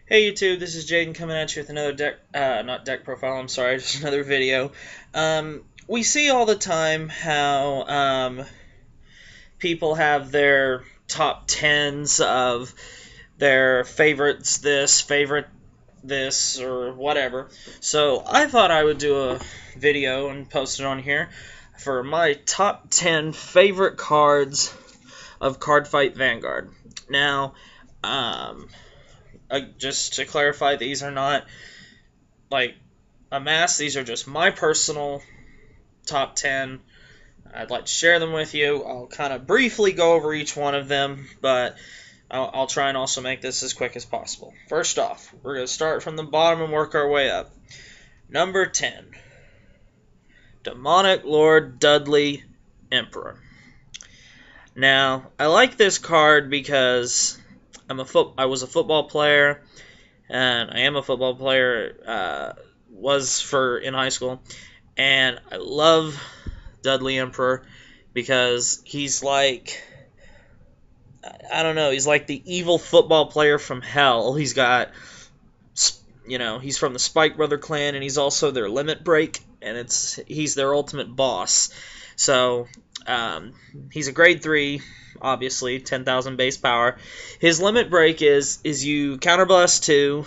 Hey YouTube, this is Jaden coming at you with another not deck profile, I'm sorry, just another video. We see all the time how people have their top tens of their favorites favorite this, or whatever. So I thought I would do a video and post it on here for my top 10 favorite cards of Cardfight Vanguard. Now, just to clarify, these are not like a mass. These are just my personal top 10. I'd like to share them with you. I'll kind of briefly go over each one of them, but I'll try and also make this as quick as possible. First off, we're going to start from the bottom and work our way up. Number 10, Demonic Lord Dudley Emperor. Now, I like this card because I was a football player, and I am a football player, in high school, and I love Dudley Emperor because he's like, I don't know, he's like the evil football player from hell. He's got, he's from the Spike Brother clan, and he's also their limit break, and he's their ultimate boss. So, he's a grade 3, obviously, 10,000 base power. His limit break is you counterblast 2,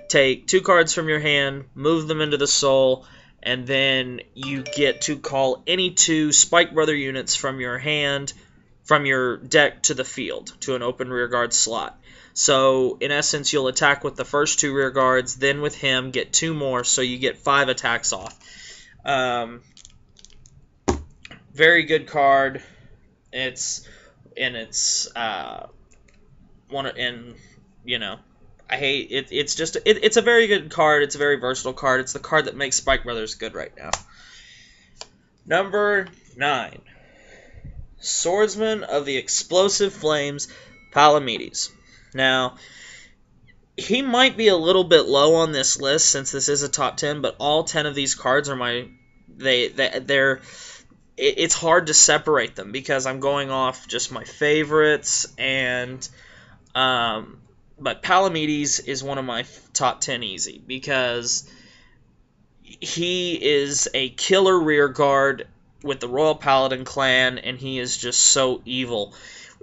take 2 cards from your hand, move them into the soul, and then you get to call any 2 Spike Brother units from your hand, from your deck to the field, to an open rear guard slot. So, in essence, you'll attack with the first 2 rear guards, then with him, get 2 more, so you get 5 attacks off. Very good card. It's I hate it. It's a very good card. It's a very versatile card. It's the card that makes Spike Brothers good right now. Number 9, Swordsmen of the Explosive Flames, Palamedes. Now, he might be a little bit low on this list since this is a top 10, but all 10 of these cards are it's hard to separate them because I'm going off just my favorites, and but Palamedes is one of my top 10 easy because he is a killer rear guard with the Royal Paladin clan, and he is just so evil.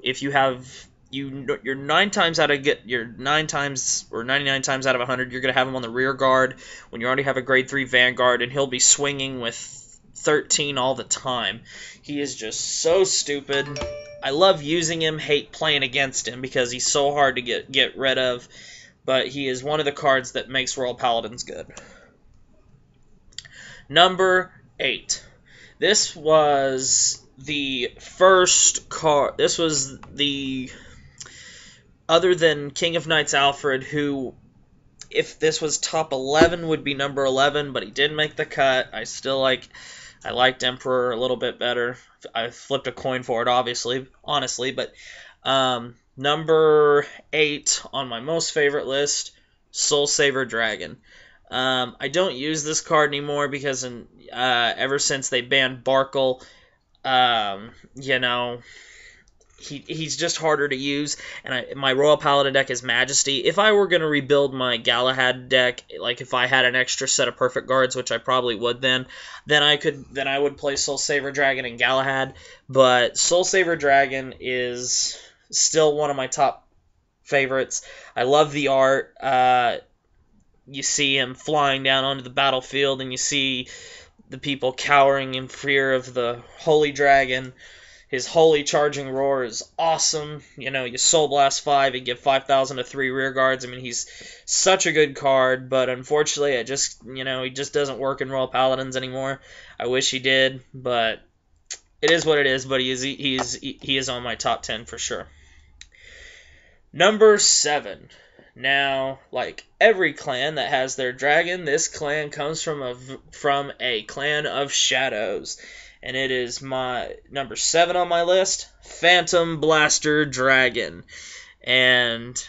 If you have you're 9 times out of 99 times out of 100, you're gonna have him on the rear guard when you already have a grade 3 Vanguard, and he'll be swinging with 13 all the time. He is just so stupid. I love using him, hate playing against him because he's so hard to get rid of, but he is one of the cards that makes Royal Paladins good. Number 8. This was the first card. This was the, other than King of Knights Alfred, who, if this was top 11, would be number 11, but he didn't make the cut. I liked Emperor a little bit better. I flipped a coin for it, honestly, but number 8 on my most favorite list, Soul Saver Dragon. I don't use this card anymore because ever since they banned Barkle, he's just harder to use, and my Royal Paladin deck is Majesty. If I were going to rebuild my Galahad deck, like if I had an extra set of perfect guards, which I probably would then I would play Soul Saver Dragon and Galahad, but Soul Saver Dragon is still one of my top favorites. I love the art. You see him flying down onto the battlefield, and you see the people cowering in fear of the Holy Dragon. His Holy Charging Roar is awesome. You Soul Blast 5 and give 5,000 to 3 rear guards. I mean, he's such a good card, but unfortunately, he just doesn't work in Royal Paladins anymore. I wish he did, but it is what it is. But he is on my top 10 for sure. Number 7. Now, like every clan that has their dragon, this clan comes from a clan of shadows. And it is my number 7 on my list, Phantom Blaster Dragon. And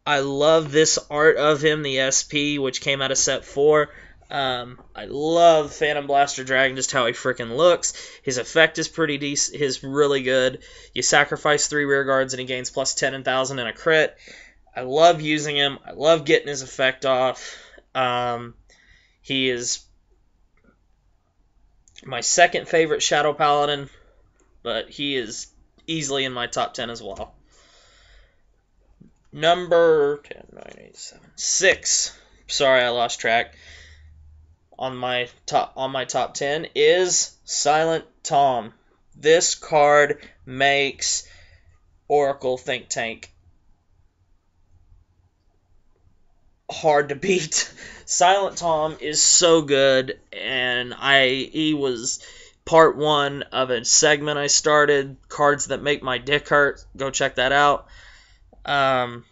I love this art of him, the SP, which came out of set 4. I love Phantom Blaster Dragon, just how he freaking looks. His effect is pretty decent. He's really good. You sacrifice 3 rear guards and he gains plus 10 and 1,000 and a crit. I love using him. I love getting his effect off. He is my second favorite Shadow Paladin, but he is easily in my top 10 as well. Number 10, 9, 8, 7, 6. Sorry, I lost track. On my top 10 is Silent Tom. This card makes Oracle Think Tank hard to beat. Silent Tom is so good, and he was part 1 of a segment I started, Cards That Make My Dick Hurt. Go check that out. I'm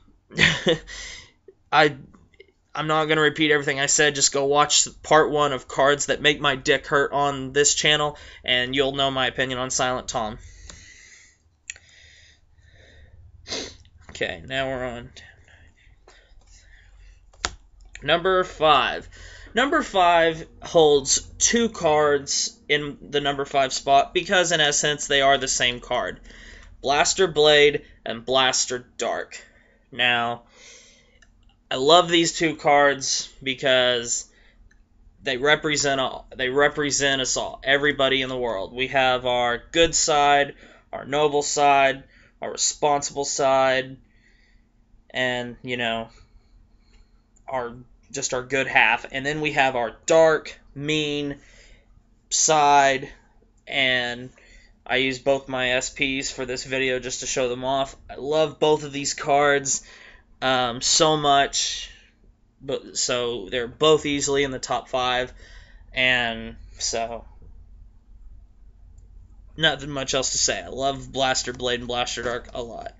not going to repeat everything I said. Just go watch part 1 of Cards That Make My Dick Hurt on this channel, and you'll know my opinion on Silent Tom. Okay, now we're on number 5. Number 5 holds 2 cards in the number 5 spot because, in essence, they are the same card. Blaster Blade and Blaster Dark. Now, I love these 2 cards because they represent us all, everybody in the world. We have our good side, our noble side, our responsible side, and, you know, our good half. And then we have our dark, mean side, and I use both my SPs for this video just to show them off. I love both of these cards so much, so they're both easily in the top 5, and so nothing much else to say. I love Blaster Blade and Blaster Dark a lot.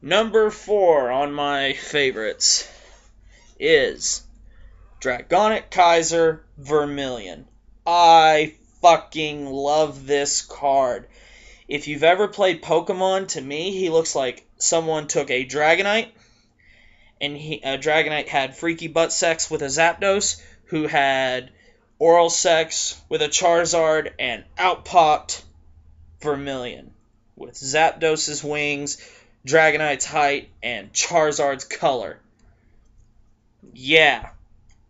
Number 4 on my favorites is Dragonic Vermillion. I fucking love this card. If you've ever played Pokemon, to me, he looks like someone took a Dragonite, and Dragonite had freaky butt sex with a Zapdos, who had oral sex with a Charizard, and out popped Vermillion with Zapdos's wings, Dragonite's height, and Charizard's color. Yeah,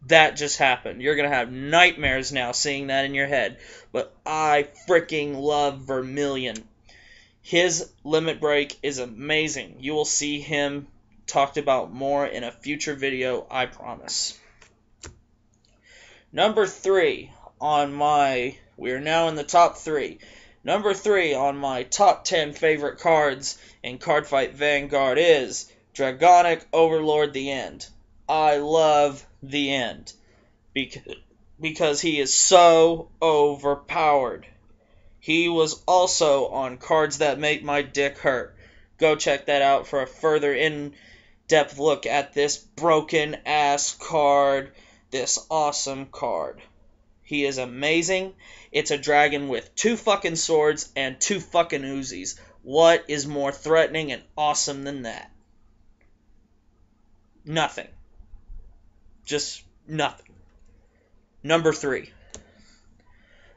that just happened. You're going to have nightmares now seeing that in your head. But I freaking love Vermillion. His limit break is amazing. You will see him talked about more in a future video, I promise. Number 3 on my... We're now in the top 3. Number 3 on my top 10 favorite cards in Cardfight Vanguard is Dragonic Overlord The End. I love The End because he is so overpowered. He was also on Cards That Make My Dick Hurt. Go check that out for a further in-depth look at this broken-ass card, this awesome card. He is amazing. It's a dragon with 2 fucking swords and 2 fucking Uzis. What is more threatening and awesome than that? Nothing. Just nothing. Number 3.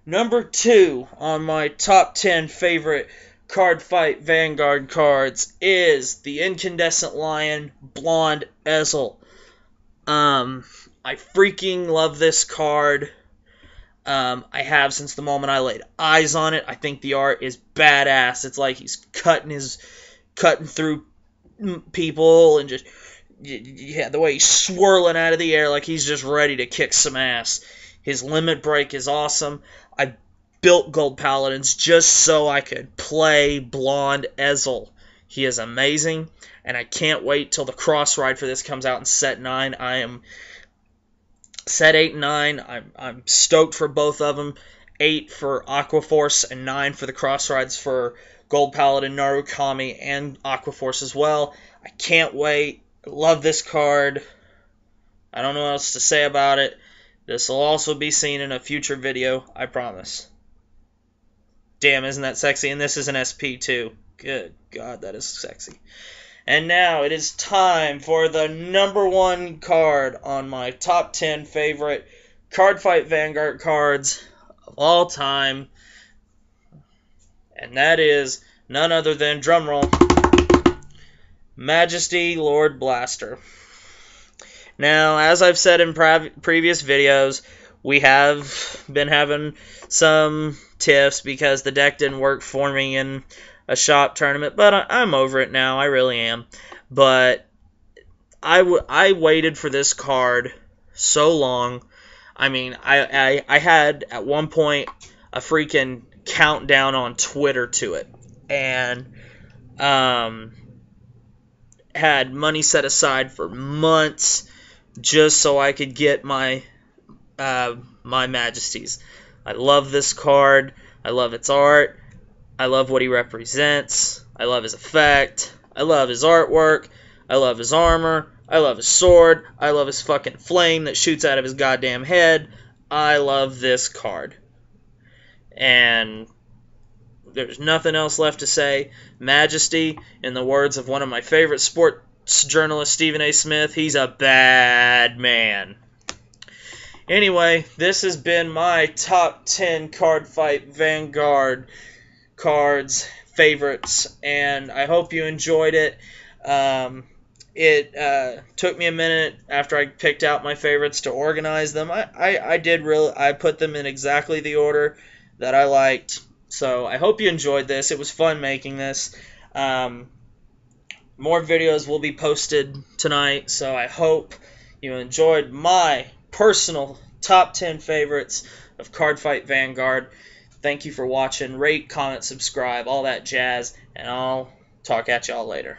Number 2 on my top 10 favorite Cardfight Vanguard cards is the Incandescent Lion Blonde Ezel. I freaking love this card. I have since the moment I laid eyes on it. I think the art is badass. It's like he's cutting through people and just... Yeah, the way he's swirling out of the air like he's just ready to kick some ass. His limit break is awesome. I built Gold Paladins just so I could play Blonde Ezel. He is amazing, and I can't wait till the cross ride for this comes out in set 9. I am set 8 and 9. I'm stoked for both of them. 8 for Aqua Force and 9 for the cross rides for Gold Paladin, Narukami, and Aqua Force as well. I can't wait. Love this card. I don't know what else to say about it. This will also be seen in a future video, I promise. Damn, isn't that sexy? And this is an SP too. Good God, that is sexy. And now it is time for the number 1 card on my top 10 favorite Cardfight Vanguard cards of all time. And that is none other than, drumroll, Majesty Lord Blaster. Now, as I've said in previous videos, we have been having some tiffs because the deck didn't work for me in a shop tournament, but I'm over it now. I really am. But I waited for this card so long. I mean, I had at one point a freaking countdown on Twitter to it, and had money set aside for months just so I could get my Majesties. I love this card. I love its art. I love what he represents. I love his effect. I love his artwork. I love his armor. I love his sword. I love his fucking flame that shoots out of his goddamn head. I love this card. And there's nothing else left to say. Majesty, in the words of one of my favorite sports journalists, Stephen A. Smith, he's a bad man. Anyway, this has been my top 10 card fight Vanguard cards favorites, and I hope you enjoyed it. It took me a minute after I picked out my favorites to organize them. I put them in exactly the order that I liked. So I hope you enjoyed this. It was fun making this. More videos will be posted tonight, so I hope you enjoyed my personal top 10 favorites of Card Fight Vanguard. Thank you for watching. Rate, comment, subscribe, all that jazz, and I'll talk at y'all later.